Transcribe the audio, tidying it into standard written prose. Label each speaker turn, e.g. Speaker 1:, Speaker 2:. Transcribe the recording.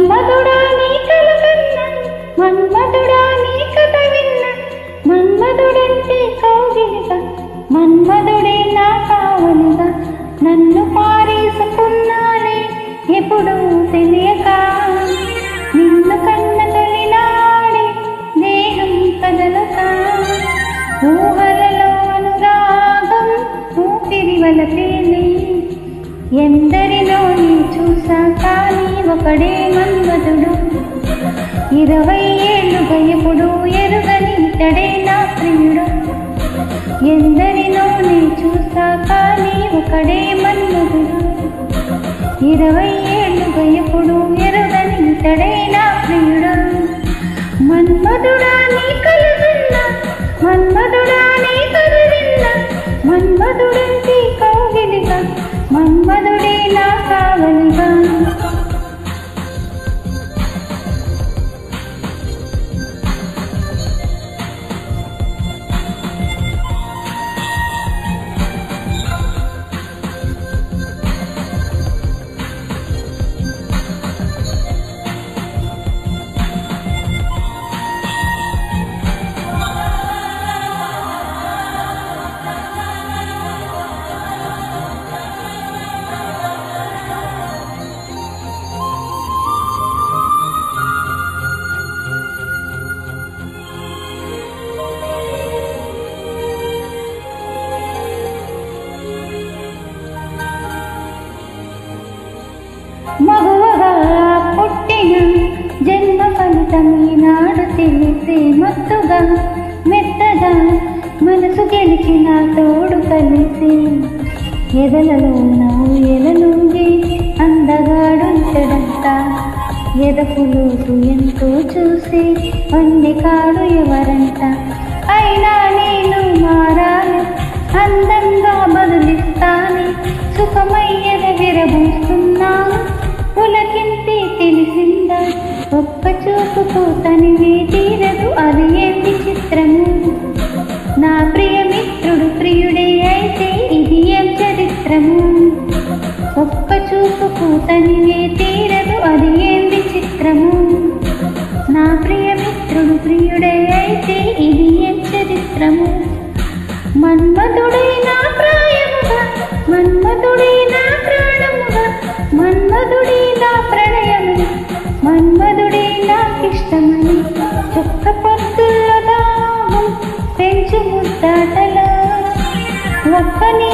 Speaker 1: మన్మధుడా నీ కలగన్న మన్మధుడా నీ కథ విన్న మన్మధుడంటే కౌగిలిగా మన్మధుడే నా కావలిగా నన్ను పారేసుకున్నాలే ఎప్పుడు తెలియక నిన్ను కన్న తొలినాడే దేహం కదలక ఊహలలో అనురాగం ఊపిరి వలపేలే ఎందరిలో నీ చూసాక నీ ఒకడే మన్మధుడు 20 ఏళ్ళుగా ఎప్పుడు ఎరుగని ఇతడే నా ప్రియుడు ఎందరిలో నీ చూసాక నీ ఒకడే మన్మధుడు 20 ఏళ్ళుగా ఎప్పుడు ఎరుగని ఇతడే నా ప్రియుడు మన్మధుడా నీ కలగన్న మన్మధుడా నీ కథ విన్న మన్మధుడంటే కౌగిలిగా మన్మధుడే నా కావలిగా మగువగా పుట్టిన జన్మ ఫలితం ఈనాడు తెలిసే మత్తుగా మెత్తగా మనసు గెలిచిన తోడు కలిసి ఎదలలో నవ్వు ఎలనుంగి అందగాడుంటడంట ఎదపులోటు ఎంతో చూసి వండికాడు ఎవరంట అయినా నేను మారాలి అందంగా బదులిస్తాను సుఖమయ్యద విరబూస్తున్నాను పులకింతి తెలిసిందా ఒక్క చూపుకు తనివే తీరదు అది ఏం విచిత్రము నా ప్రియమిత్రుడు ప్రియుడే అయితే ఇది ఏం చరిత్రము ఒక్క చూపుకు తనివే తీరదు అది ఏం విచిత్రము నా ప్రియమిత్రుడు ప్రియుడే అయితే ఇది ఏం చరిత్రము మన్మధుడే నా ప్రాయముగా మన్మధుడే నా ప్రాణముగా మన్మధుడే నా ప్రణయము మన్మధుడే నాకిష్టమని చొక్క పొద్దుల్లో దాహం పెంచు ముద్దాటలో ఒక్క నీ